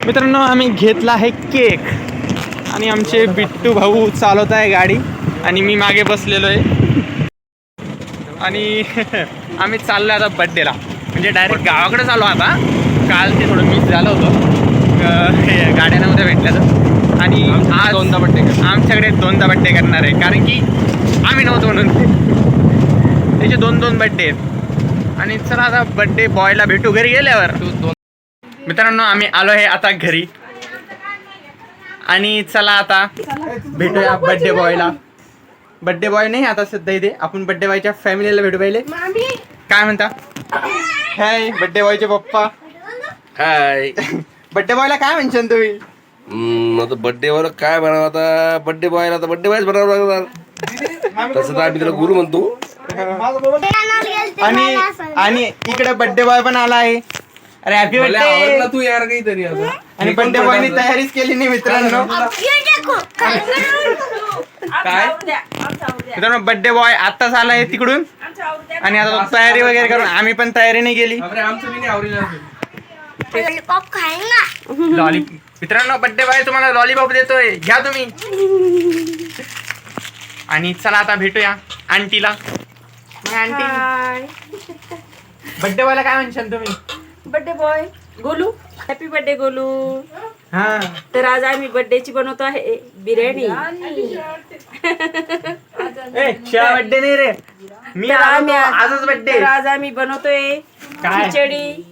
मित्रांनो आम्ही घेतला आहे केक आणि आमचे बिट्टू भाऊ चालवत आहे गाडी आणि मी मागे बसलेलो आहे आणि आम्ही चाललो आता बड्डेला. म्हणजे डायरेक्ट गावाकडे चालू आता. काल ते थोडं मिस झालं होतं हे गाड्या नव्हत्या भेटल्याचं आणि आज दोनदा बड्डे आमच्याकडे दोनदा बड्डे करणार आहे कारण की आम्ही नव्हतो म्हणून. त्याचे 2 बड्डे आहेत आणि चला आता बड्डे बॉयला भेटू घरी गेल्यावर. मित्रांनो आम्ही आलो आहे आता घरी आणि चला आता भेटूया बड्डे बॉयला. बड्डे बॉय नाही आता सध्या इथे आपण बड्डे बॉयच्या फॅमिलीला भेटू पाहिले. काय म्हणता? हाय बड्डे बॉयचे पप्पा. हाय. बड्डे बॉयला काय म्हणशान तुम्ही? आता बड्डे वर काय म्हणावं, आता बड्डे बॉयला आता बड्डे बॉयच बनावं लागणार. तसं तर आम्ही त्याला गुरु म्हणतो. आणि इकडे बड्डे बॉय पण आला आहे. अरे हॅपी बर्थडे तू यार काहीतरी आणि बड्डे बॉयनी तयारीच केली नाही मित्रांनो. काय मित्रांनो बड्डे बॉय आत्ताच आलाय तिकडून आणि आता तयारी वगैरे करून आम्ही पण तयारी नाही केली. लॉलीपॉप मित्रांनो बड्डे बॉय तुम्हाला लॉलीपॉप देतोय, घ्या तुम्ही. आणि चला आता भेटूया आंटीला. आंटी बड्डे बॉयला काय म्हणशाल तुम्ही? Birthday boy Golu, happy birthday Golu. हा तर आज आम्ही बर्थडेची बनवतो आहे बिर्याणी. बड्डे नाही रे, मी आजच बड्डे. तर आज आम्ही बनवतोय काय? खिचडी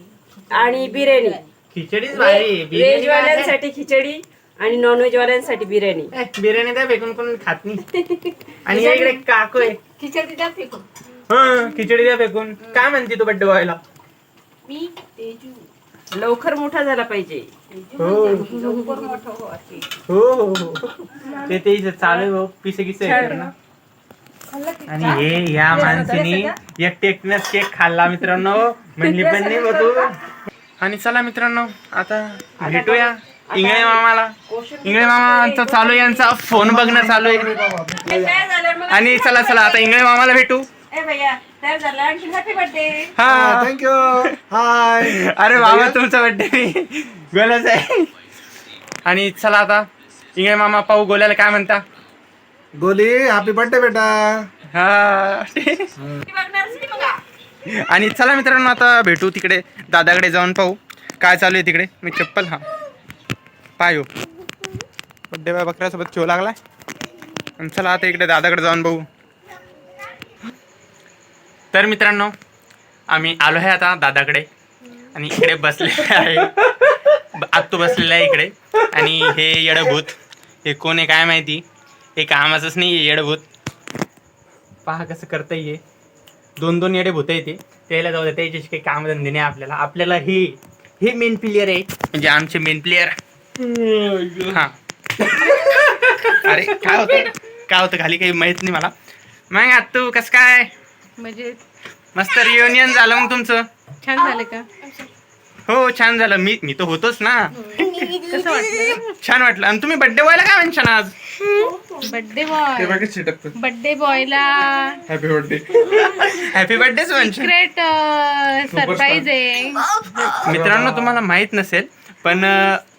आणि बिर्याणी. खिचडीच भारी. व्हेज वाल्यांसाठी खिचडी आणि नॉन व्हेज वाल्यांसाठी बिर्याणी. बिर्याणी द्या फेकून कोण खात नाही. आणि इकडे काकू आहे. खिचडी द्या फेकून. हा खिचडी द्या फेकून. काय म्हणते तू बड्डे बॉयला? मी तेजू लवकर मोठा झाला पाहिजे. हो लवकर मोठा हो असे. हो ते चालू पिसे किसे ना. आणि हे या माणसाने एकटेकनच केक खाल्ला मित्रांनो, म्हणली पण नाही बघू. आणि चला मित्रांनो आता भेटूया इंगळे मामाला. इंगळे मामाचा चालू आहे, यांचा फोन बघणं चालू आहे. आणि चला आता इंगळे मामाला भेटू. Happy birthday. हा थँक्यू. हाय. अरे मामा तुमचा बड्डे मी गोल्याच आहे. आणि चला आता इंगळे मामा पाहू गोल्याला काय म्हणता. गोली हॅपी बर्थडे बेटा. हा आणि चला मित्रांनो आता भेटू तिकडे दादाकडे जाऊन पाहू काय चालू आहे तिकडे. मी चप्पल हा पायो बड्डे बाय बकऱ्यासोबत खेळू लागलाय. आणि चला आता इकडे दादाकडे जाऊन पाहू. तर मित्रांनो आम्ही आलो आहे आता दादाकडे आणि इकडे बसलेले आहे. आत्तू बसलेला आहे इकडे. आणि हे येडभूत हे कोण आहे काय माहिती. हे कामाचंच नाही येडभूत. पहा कसं करता ये. 2 येडे भूत आहे ते. त्याला जाऊ दे, त्याच्याशी काही कामधंदे नाही आपल्याला. आपल्याला हे मेन प्लेयर आहे म्हणजे आमचे मेन प्लेयर. हा अरे काय होतं खाली काही माहित नाही मला. मग आत्तू कसं काय? म्हणजे मस्त रियुनियन झालं मग तुमचं. छान झालं का? हो छान झालं. मी तर होतोच ना. कसं वाटलं? छान वाटलं. आणि तुम्ही बड्डे बॉयला काय म्हणशान आज? Birthday boy. बर्थडे बॉयला हॅपी बर्थडे. हॅपी बर्थडेच म्हणशान. ग्रेट सरप्राईज आहे. मित्रांनो तुम्हाला माहित नसेल पण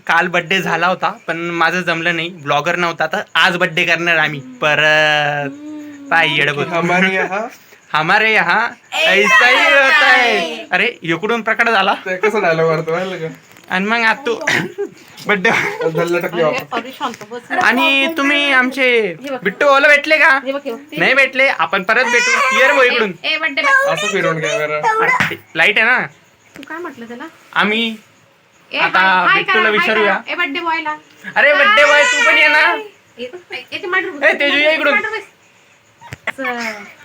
काल बड्डे झाला होता पण माझं जमलं नाही, ब्लॉगर नव्हता. तर आज बड्डे करणार आम्ही परत. पाय येडबोत हमारे यहाँ ऐसा ही होता है. अरे इकडून प्रकट झाला. कसं डायलॉग मारतो आणि मग आता तू बड्डे अरे शांत बस. आणि तुम्ही आमचे बिट्टू ओला भेटले का? हे बघ, हे बघ. नाही भेटले. आपण परत भेटू. इयर बो इकडून. ए बर्थडे असं फिरवून काय लाईट आहे ना. तू काय म्हटलं त्याला? ए, आता हाय बिट्टूला करा, विचारूया. हाय करा. ए बर्थडे बॉयला. अरे बड्डे बॉय तू पण ये ना. ए ते मांडू. ए, तेजू, ये इकडून.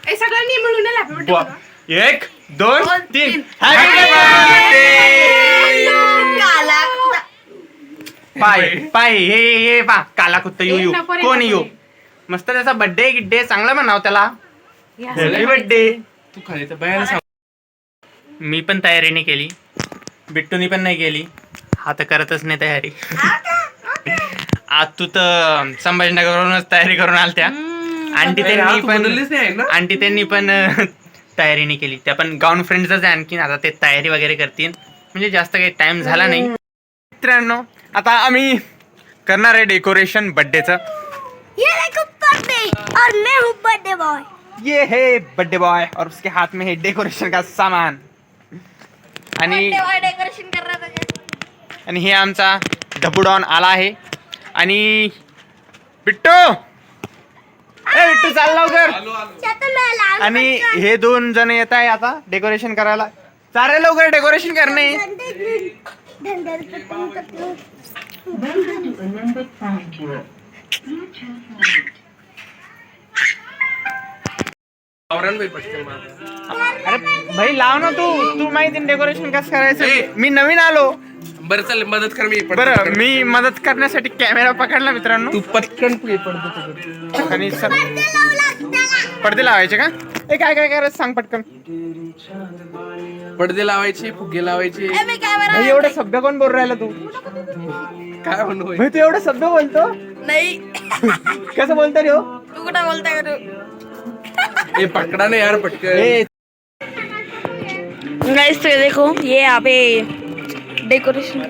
ए सगळ्यांनी मिळून हॅपी बर्थडे. 1 2 3 happy birthday. पाय हे पा काला कुत्ता येऊ कोण येऊ. मस्त त्याचा बर्थडे गिड्डे चांगला म्हणाव त्याला. Happy birthday. तू खाली तर बाहेर सांग. मी पण तयारी नाही केली, बिट्टूनी पण नाही केली. हा तर करतच नाही तयारी. आज तू तर संभाजीनगरवरूनच तयारी करून आलत्या. आंटी त्यांनी पण तयारी नाही केली. त्या पण गाऊन फ्रेंड्सच आहे आणखीन. आता ते तयारी वगैरे करतील म्हणजे जास्त काही टाइम झाला नाही. मित्रांनो आता आम्ही करणार आहे डेकोरेशन बर्थडेचं. और मैं हूँ बर्थडे बॉय. ये है बर्थडे बॉय और उसके हाथ में है डेकोरेशन का सामान. आणि डेकोरेशन कर रहा था. आणि हे आमचा डबुडॉन आला आहे. आणि बिट्टू बिट्टू चाल लवकर. आणि हे 2 जण येत आहे आता डेकोरेशन करायला. चालेल लवकर डेकोरेशन करणे. अरे भाई लाव ना तू माहिती डेकोरेशन कसं करायचं. मी नवीन आलो. बरं चल मदत कर. मी बरं मी मदत करण्यासाठी कॅमेरा पकडला मित्रांनो. तू पटकन पडतो. आणि सर पडदे लावायचे का. ए काय काय करायचं सांग पटकन. पडदे लावायचे, फुगे लावायचे. भाई एवढं शब्द कोण बोल राहिला तू. काय म्हणू भाई तू एवढं शब्द बोलतो. नहीं कसं बोलतो रे हो. तू कुठं बोलता का हे पकडा ना यार पटकन. ए गाइस तो ये देखो ये यहाँ पे डेकोरेशन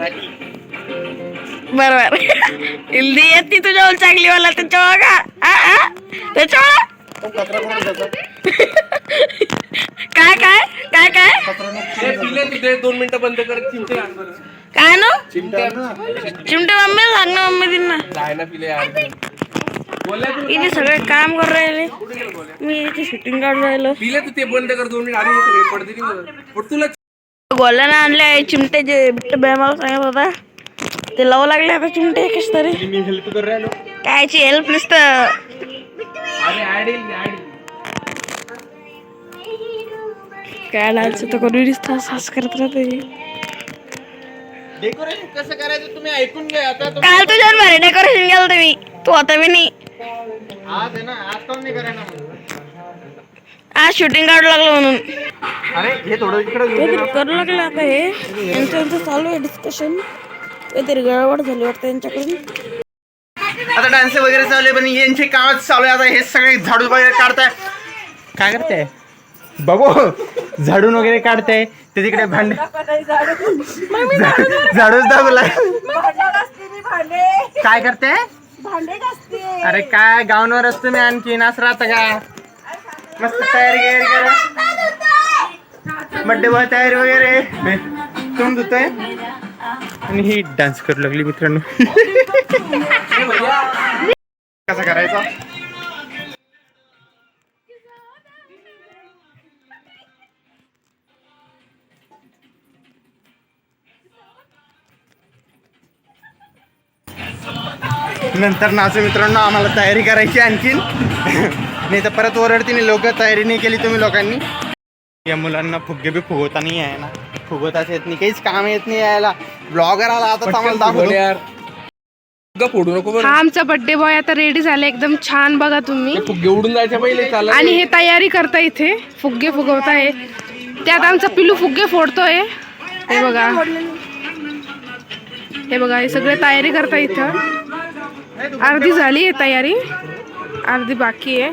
बरोबर हिंदी येत नाही तुझ्या चांगली मला त्याच्यावर का त्याच्यावर काय काय काय काय हे पिले तू दे 2 मिनिटं बंद कर. चिमटे आण बरं. काय ना चिमटे चिमटे मम्मी सांग ना मम्मी दिन ना काय ना पिले यार. बोला तू इथे सगळे काम करू राहिले मी इथे शूटिंग काढून राहिलो. पिले तू ते बंद कर 2 मिनिट. आणि हे सगळे पडदे नाही पण तुला गोल्यानं आणले चिमटे जे बिट्ट मला सांगत होता ते लावू लागले आता चिमटे कश तरी. मी हेल्प करू राहिलो. कायची हेल्प नुसतं काय लालचं तर करून दिसतं सास करत राहते. डेकोरेशन कसं करायचं तुम्ही ऐकून घ्या आता. काल तुझ्यावर भारी डेकोरेशन केलं तुम्ही तू आता बी नाही. आज आहे ना आज काऊन नाही करायला. आज शूटिंग काढू लागलो म्हणून अरे हे थोडं इकडे काहीतरी करू लागलं. आता हे यांचं चालू आहे डिस्कशन. काहीतरी गडबड झाली वाटतं यांच्याकडून. आता डान्स वगैरे चालू आहे पण यांचे कामच चालू आहे. आता हे सगळे झाडू वगैरे काढताय. काय करताय बाबू. झाडून वगैरे काढताय ते तिकडे भांडे झाडूच दाबला. काय करते. अरे काय गावांवर असतो मी आणखी नाच राहता का. मस्त तयारी वगैरे करा. बड्डे बॉय तयारी वगैरे तुम्ही धुतोय. आणि ही डान्स करू लागली मित्रांनो. कसा करायचा. नंतर नाचू मित्रांनो. आम्हाला तयारी करायची आणखीन. नाही तर परत ओरडतीने लोक तयारी नाही केली तुम्ही लोकांनी. या मुलांना फुगे बी फुगवता नाही आहे ना. फुगवताच येत नाही. काहीच काम येत नाही यायला. ब्लॉगर आला आता आम्हाला दाखवतो यार. फोडू नको बरं. हा आमचा बर्थडे बॉय आता रेडी झाला एकदम छान. बघा तुम्ही. ते फुगे उडून जायच्या पहिले चालला. आणि हे तयारी करता इथे फुगे फुगवताय. त्यात आमचा पिलू फुगे फोडतोय. हे बघा हे बघा हे सगळे तयारी करता इथं. अर्धी झाली आहे तयारी अर्धी बाकी आहे.